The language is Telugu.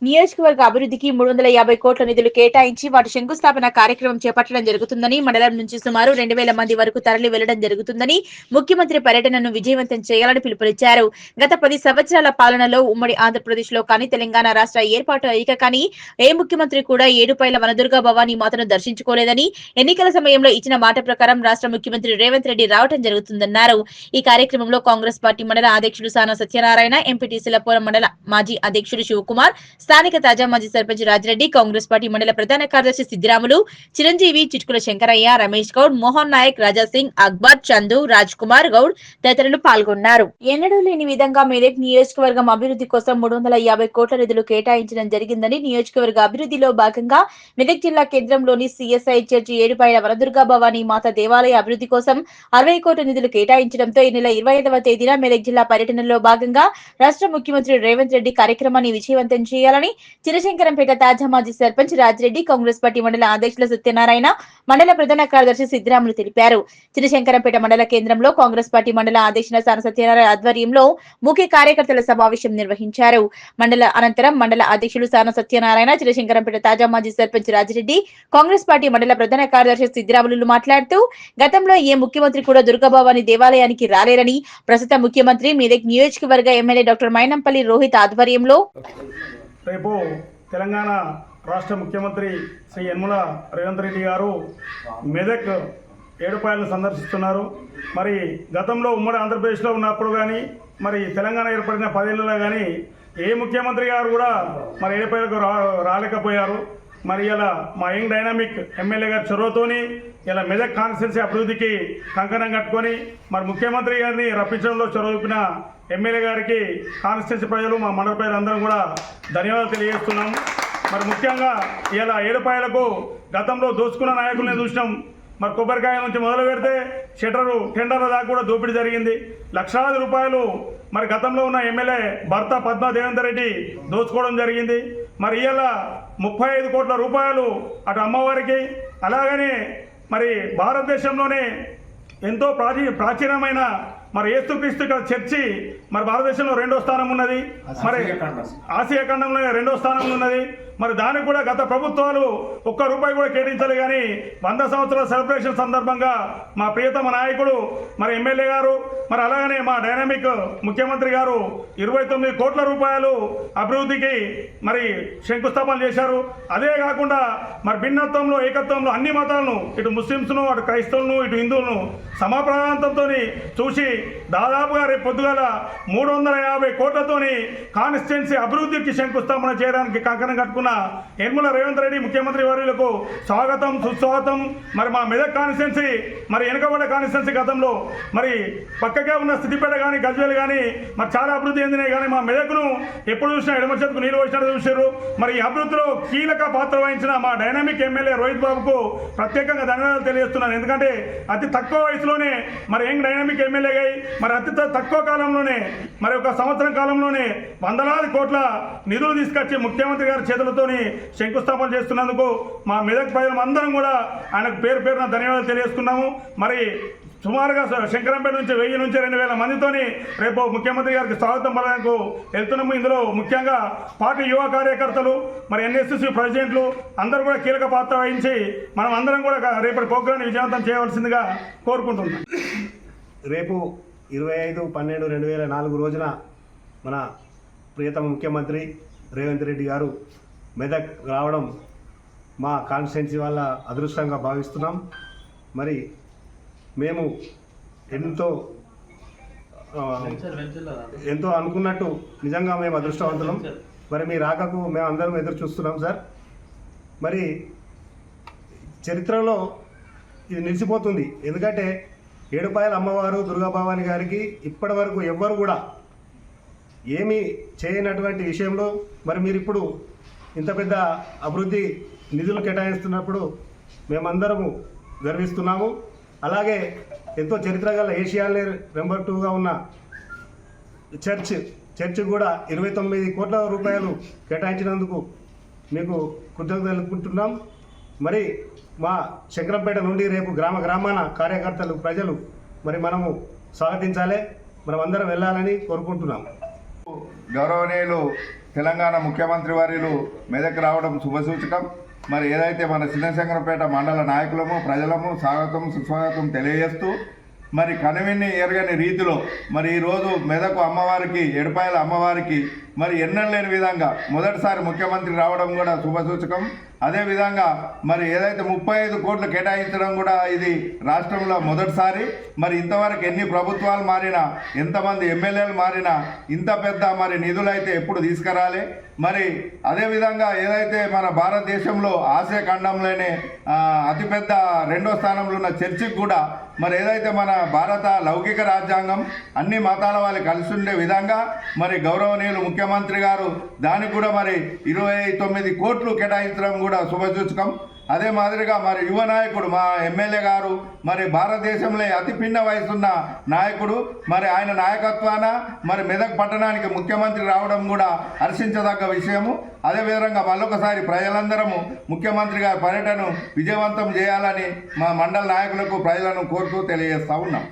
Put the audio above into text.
నియోజకవర్గ అభివృద్ధికి 350 కోట్ల నిధులు కేటాయించి వాటి శంకుస్థాపన కార్యక్రమం చేపట్టడం జరుగుతుందని, మండలం నుంచి సుమారు 2000 మంది వరకు తరలి వెళ్లడం జరుగుతుందని, ముఖ్యమంత్రి పర్యటనను విజయవంతం చేయాలని పిలుపునిచ్చారు. గత 10 సంవత్సరాల పాలనలో ఉమ్మడి ఆంధ్రప్రదేశ్ లో కానీ, తెలంగాణ రాష్ట్ర ఏర్పాటు అయ్యాక కానీ ఏ ముఖ్యమంత్రి కూడా ఏడుపాయల వనదుర్గా భవానీ మాతను దర్శించుకోలేదని, ఎన్నికల సమయంలో ఇచ్చిన మాట ప్రకారం రాష్ట్ర ముఖ్యమంత్రి రేవంత్ రెడ్డి రావడం జరుగుతుందన్నారు. ఈ కార్యక్రమంలో కాంగ్రెస్ పార్టీ మండల అధ్యక్షుడు సానా సత్యనారాయణ, ఎంపీటీసీలపురం మండల మాజీ అధ్యక్షుడు శివకుమార్, స్థానిక తాజా మాజీ సర్పంచ్ రాజిరెడ్డి, కాంగ్రెస్ పార్టీ మండల ప్రధాన కార్యదర్శి సిద్దిరాములు, చిరంజీవి, చిట్కుల శంకరయ్య, రమేష్ గౌడ్, మోహన్ నాయక్, రాజాసింగ్, అక్బర్, చందు, రాజ్ కుమార్ గౌడ్ తదితరులు పాల్గొన్నారు. ఎన్నడూ లేని విధంగా మెదక్ నియోజకవర్గం అభివృద్ధి కోసం 350 కోట్ల నిధులు కేటాయించడం జరిగిందని, నియోజకవర్గ అభివృద్ధిలో భాగంగా మెదక్ జిల్లా కేంద్రంలోని సిఎస్ఐ చర్చి ఏడుపాయల వనదుర్గా భవానీ మాత దేవాలయ అభివృద్ధి కోసం 60 కోట్ల నిధులు కేటాయించడంతో ఈ నెల 25వ తేదీన మెదక్ జిల్లా పర్యటనలో భాగంగా రాష్ట్ర ముఖ్యమంత్రి రేవంత్ రెడ్డి కార్యక్రమాన్ని విజయవంతం చేయాలని చినశంకరంపేట తాజా మాజీ సర్పంచ్ రాజిరెడ్డి, కాంగ్రెస్ పార్టీ మండల అధ్యక్షులు సత్యనారాయణ, మండల ప్రధాన కార్యదర్శి సిద్దిరాములు తెలిపారు. చినశంకరంపేట మండల కేంద్రంలో కాంగ్రెస్ పార్టీ మండల అధ్యక్షుల సాన సత్యనారాయణ ఆధ్వర్యంలో ముఖ్య కార్యకర్తల సమావేశం నిర్వహించారు. మండల అనంతరం మండల అధ్యక్షులు సాన సత్యనారాయణ, చినశంకరంపేట తాజా మాజీ సర్పంచ్ రాజిరెడ్డి, కాంగ్రెస్ పార్టీ మండల ప్రధాన కార్యదర్శి సిద్దిరాములు మాట్లాడుతూ, గతంలో ఏ ముఖ్యమంత్రి కూడా దుర్గాభవాని దేవాలయానికి రాలేరని, ప్రస్తుత ముఖ్యమంత్రి మెదక్ నియోజకవర్గ ఎమ్మెల్యే డాక్టర్ మైనంపల్లి రోహిత్ ఆధ్వర్యంలో రేపు తెలంగాణ రాష్ట్ర ముఖ్యమంత్రి శ్రీ యనమల రేవంత్ రెడ్డి గారు మెదక్ ఏడుపాయలను సందర్శిస్తున్నారు. మరి గతంలో ఉమ్మడి ఆంధ్రప్రదేశ్లో ఉన్నప్పుడు కానీ, మరి తెలంగాణ ఏర్పడిన 10 ఏళ్ళలో కానీ ఏ ముఖ్యమంత్రి గారు కూడా మరి ఏడుపాయలకు రాలేకపోయారు. మరి ఇలా మా యంగ్ డైనామిక్ ఎమ్మెల్యే గారి చొరవతోని ఇలా మెదక్ కాన్స్టిట్యున్సీ అభివృద్ధికి కంకణం కట్టుకొని మరి ముఖ్యమంత్రి గారిని రప్పించడంలో చొరవ చూపిన ఎమ్మెల్యే గారికి కాన్స్టిట్యున్సీ ప్రజలు, మా మండల ప్రజలందరం కూడా ధన్యవాదాలు తెలియజేస్తున్నాం. మరి ముఖ్యంగా ఇలా ఏడుపాయలకు గతంలో దోచుకున్న నాయకుల్ని చూసినాం. మరి కొబ్బరికాయ నుంచి మొదలు పెడితే టెండర్ల దాకా కూడా దోపిడీ జరిగింది. లక్షలాది రూపాయలు మరి గతంలో ఉన్న ఎమ్మెల్యే భర్త పద్మా దేవేందర్ రెడ్డి దోచుకోవడం జరిగింది. మరి ఇలా 35 కోట్ల రూపాయలు అటు అమ్మవారికి, అలాగనే మరి భారతదేశంలోనే ఎంతో ప్రాచీనమైన మరి యేసుక్రీస్తు ఇక్కడ చర్చి మరి భారతదేశంలో 2వ స్థానం ఉన్నది, మరి ఆసియా ఖండంలో 2వ స్థానంలో ఉన్నది. మరి దానికి కూడా గత ప్రభుత్వాలు ₹1 కూడా కేటాయించాలి. కానీ 100 సంవత్సరాల సెలబ్రేషన్ సందర్భంగా మా ప్రియతమ నాయకుడు మరి ఎమ్మెల్యే గారు, మరి అలాగనే మా డైనామిక్ ముఖ్యమంత్రి గారు 29 కోట్ల రూపాయలు అభివృద్ధికి మరి శంకుస్థాపన చేశారు. అదే కాకుండా మరి భిన్నత్వంలో ఏకత్వంలో అన్ని మతాలను, ఇటు ముస్లింస్ను, అటు క్రైస్తవులను, ఇటు హిందువులను సమప్రాంతంతో చూసి దాదాపుగా రేపు పొద్దుగాల 350 కోట్లతోని కాన్స్టిట్యున్సీ అభివృద్ధికి శంకుస్థాపన చేయడానికి కంకణం కట్టుకున్న యనమల రేవంత్ రెడ్డి ముఖ్యమంత్రి వర్యులకు స్వాగతం, సుస్వాగతం. మరి మా మెదక్ కాన్స్టిట్యున్సీ మరి వెనుకబడ్డ కాన్స్టిట్యున్సీ గతంలో మరి పక్కకే ఉన్న సిద్దిపేట కానీ, గజ్వేల్ కానీ మరి చాలా అభివృద్ధి చెందినాయి. కానీ మా మెదక్ను ఎప్పుడు చూసినా ఎడమ చేతుకు నీళ్ళు వచ్చినట్టు చూశారు. మరి ఈ అభివృద్ధిలో కీలక పాత్ర వహించిన మా డైనామిక్ ఎమ్మెల్యే రోహిత్ బాబుకు ప్రత్యేకంగా ధన్యవాదాలు తెలియజేస్తున్నాను. ఎందుకంటే అతి తక్కువ వయసులోనే మరి యంగ్ డైనామిక్ ఎమ్మెల్యే మరి అతి తక్కువ కాలంలోనే మరి 1 సంవత్సరం కాలంలోనే వందలాది కోట్ల నిధులు తీసుకొచ్చి ముఖ్యమంత్రి గారి చేతులతోని శంకుస్థాపన చేస్తున్నందుకు మా మెదక్ ప్రజలు అందరం కూడా ఆయనకు పేరున ధన్యవాదాలు తెలియజేస్తున్నాము. మరి సుమారుగా శంకరంపేట నుంచి 1000 నుంచి 2000 మందితోని రేపు ముఖ్యమంత్రి గారికి స్వాగతం పలకడానికి వెళ్తున్నాము. ఇందులో ముఖ్యంగా పార్టీ యువ కార్యకర్తలు, మరి ఎన్ఎస్ఎస్ ప్రెసిడెంట్లు అందరూ కూడా కీలక పాత్ర వహించి మనం అందరం కూడా రేపటి ప్రోగ్రాన్ని విజయవంతం చేయవలసిందిగా కోరుకుంటున్నాం. రేపు 25/12/2004 రోజున మన ప్రియతమ ముఖ్యమంత్రి రేవంత్ రెడ్డి గారు మెదక్ రావడం మా కాన్స్టిట్యున్సీ వాళ్ళ అదృష్టంగా భావిస్తున్నాం. మరి మేము ఎంతో అనుకున్నట్టు నిజంగా మేము అదృష్టవంతులం. మరి మీ రాకకు మేము అందరం ఎదురు చూస్తున్నాం సార్. మరి చరిత్రలో ఇది నిలిచిపోతుంది. ఎందుకంటే ఏడుపాయల అమ్మవారు దుర్గాభవాని గారికి ఇప్పటి వరకు ఎవ్వరు కూడా ఏమీ చేయనటువంటి విషయంలో మరి మీరు ఇప్పుడు ఇంత పెద్ద అభివృద్ధి నిధులు కేటాయిస్తున్నప్పుడు మేమందరము గర్విస్తున్నాము. అలాగే ఎంతో చరిత్ర గల ఏషియాలో నెంబర్ 2గా ఉన్న చర్చ్ కూడా 29 కోట్ల రూపాయలు కేటాయించినందుకు మీకు కృతజ్ఞతలు తెలుపుకుంటున్నాం. మరి మా శంకరంపేట నుండి రేపు గ్రామాన కార్యకర్తలు, ప్రజలు మరి మనము స్వాగతించాలి, మనం అందరం వెళ్ళాలని కోరుకుంటున్నాం. గౌరవనీయులు తెలంగాణ ముఖ్యమంత్రి వర్యులు మెదక్ రావడం శుభసూచకం. మరి ఏదైతే మన చిన్నశంకరపేట మండల నాయకులము ప్రజలము స్వాగతం సుస్వాగతం తెలియజేస్తూ మరి కనువిని ఎరగని రీతిలో మరి ఈరోజు మెదకు అమ్మవారికి ఎడపాయల అమ్మవారికి మరి ఎన్నలేని విధంగా మొదటిసారి ముఖ్యమంత్రి రావడం కూడా శుభసూచకం. అదేవిధంగా మరి ఏదైతే 35 కోట్లు కేటాయించడం కూడా ఇది రాష్ట్రంలో మొదటిసారి. మరి ఇంతవరకు ఎన్ని ప్రభుత్వాలు మారినా ఎంతమంది ఎమ్మెల్యేలు మారినా ఇంత పెద్ద మరి నిధులైతే ఎప్పుడు తీసుకురాలే. మరి అదేవిధంగా ఏదైతే మన భారతదేశంలో ఆసియా ఖండంలోనే అతిపెద్ద 2వ స్థానంలో ఉన్న చర్చికి కూడా మరి ఏదైతే మన భారత లౌకిక రాజ్యాంగం అన్ని మతాల వాళ్ళు కలిసి ఉండే విధంగా మరి గౌరవనీయులు ముఖ్యమంత్రి గారు దానికి కూడా మరి 29 కోట్లు కేటాయించడం కూడా శుభసూచకం. అదే మాదిరిగా మరి యువ నాయకుడు మా ఎమ్మెల్యే గారు మరి భారతదేశంలో అతి పిన్న వయసున్న నాయకుడు మరి ఆయన నాయకత్వాన మరి మెదక్ పట్టణానికి ముఖ్యమంత్రి రావడం కూడా హర్షించదగ్గ విషయము. అదేవిధంగా మళ్ళొకసారి ప్రజలందరము ముఖ్యమంత్రి గారి పర్యటనను విజయవంతం చేయాలని మా మండల నాయకులకు ప్రజలను కోరుతూ తెలియజేస్తూ ఉన్నాం.